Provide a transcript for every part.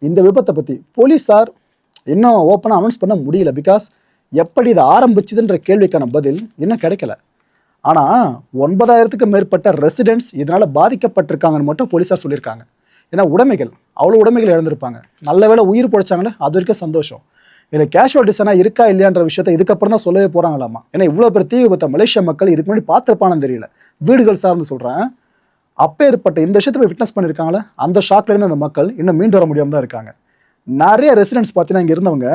இந்த விபத்தை பற்றி போலீஸார் இன்னும் ஓப்பனாக அனௌன்ஸ் பண்ண முடியல. பிகாஸ் எப்படி இது ஆரம்பிச்சுதுன்ற கேள்விக்கான பதில் இன்னும் கிடைக்கல. ஆனால் 9,000க்கு மேற்பட்ட ரெசிடென்ட்ஸ் இதனால் பாதிக்கப்பட்டிருக்காங்கன்னு மட்டும் போலீஸார் சொல்லியிருக்காங்க. ஏன்னா உடைமைகள், அவ்வளோ உடைமைகள் இழந்திருப்பாங்க. நல்ல வேளை உயிர் பிழைச்சாங்களே, அது வரைக்கும் சந்தோஷம். இல்லை கேஷுவல்டிஸாக இருக்கா இல்லையான்ற விஷயத்தை இதுக்கப்புறம் தான் சொல்லவே போகிறாங்களாமா. ஏன்னா இவ்வளோ பெரிய தீ விபத்தை மலேசியா மக்கள் இதுக்கு முன்னாடி பார்த்துருப்பானு தெரியல. வீடுகள் சார்ந்து சொல்கிறேன். அப்பேற்பட்ட இந்த விஷயத்தை போய் விட்னஸ் பண்ணியிருக்காங்களே, அந்த ஷாக்லேருந்து அந்த மக்கள் இன்னும் மீண்டு வர முடியாமல் தான் இருக்காங்க. நிறைய ரெசிடென்ட்ஸ் பார்த்தீங்கன்னா இங்கே இருந்தவங்க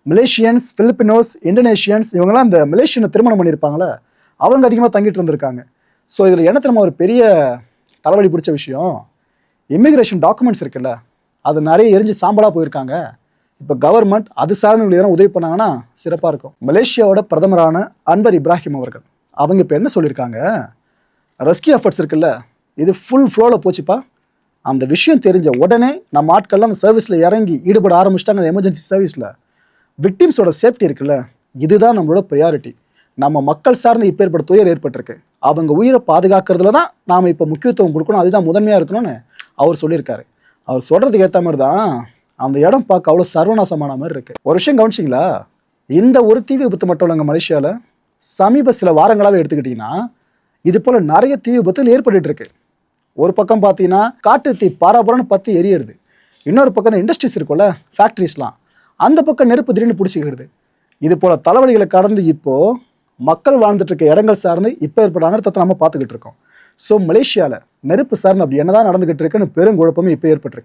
மலேசியன்ஸ், பிலிப்பினோஸ், இந்தோனேஷியன்ஸ், இவங்கெல்லாம் இந்த மலேசியனை திருமணம் பண்ணியிருப்பாங்களே, அவங்க அதிகமாக தங்கிட்டு இருந்திருக்காங்க. ஸோ இதில் என்ன தெரியுமா ஒரு பெரிய தலைவலி பிடிச்ச விஷயம், இமிக்ரேஷன் டாக்குமெண்ட்ஸ் இருக்குல்ல, அது நிறைய எரிஞ்சு சாம்பலாக போயிருக்காங்க. இப்போ கவர்மெண்ட் அது சார்ந்த எதனா உதவி பண்ணாங்கன்னா சிறப்பாக இருக்கும். மலேசியாவோட பிரதமரான அன்வர் இப்ராஹிம் அவர்கள் அவங்க இப்போ என்ன சொல்லியிருக்காங்க, ரெஸ்கியூ எஃபர்ட்ஸ் இருக்குல்ல, இது ஃபுல் ஃப்ளோவில் போச்சுப்பா. அந்த விஷயம் தெரிஞ்ச உடனே நம்ம ஆட்கள்லாம் அந்த சர்வீஸில் இறங்கி ஈடுபட ஆரம்பிச்சிட்டாங்க. அந்த எமர்ஜென்சி சர்வீஸில் விக்டிம்ஸோட சேஃப்டி இருக்குல்ல, இதுதான் நம்மளோட ப்ரியாரிட்டி. நம்ம மக்கள் சார்ந்து இப்போ ஏற்பட்ட துயர் ஏற்பட்டிருக்கு, அவங்க உயிரை பாதுகாக்கிறதுல தான் நாம் இப்போ முக்கியத்துவம் கொடுக்கணும், அதுதான் முதன்மையாக இருக்கணும்னு அவர் சொல்லியிருக்காரு. அவர் சொல்கிறதுக்கு ஏற்ற மாதிரி தான் அந்த இடம் பார்க்க அவ்வளோ சர்வநாசமான மாதிரி இருக்குது. ஒரு விஷயம் கவனிச்சிங்களா, இந்த ஒரு தீ விபத்து மட்டும் இல்லைங்க, மலேசியாவில் சமீப சில வாரங்களாகவே எடுத்துக்கிட்டிங்கன்னா இது போல் நிறைய தீ விபத்துகள் ஏற்பட்டு இருக்கு. ஒரு பக்கம் பார்த்தீங்கன்னா காட்டு தீ பாராபுரம்னு பற்றி எரியிடுது. இன்னொரு பக்கம் இந்த இண்டஸ்ட்ரீஸ் இருக்கும்ல, ஃபேக்ட்ரிஸ்லாம், அந்த பக்கம் நெருப்பு திடீர்னு பிடிச்சிக்கிடுது. இது போல் தலைவலிகளை கடந்து இப்போது மக்கள் வாழ்ந்துட்டு இருக்க இடங்கள் சார்ந்து இப்போ ஏற்பட்ட அனர்த்தத்தை நம்ம பார்த்துக்கிட்டு இருக்கோம். ஸோ மலேசியாவில் நெருப்பு சார்ந்து அப்படி என்னதான் நடந்துகிட்டு இருக்குன்னு பெருங்குழப்பமே இப்போ ஏற்பட்டிருக்கு.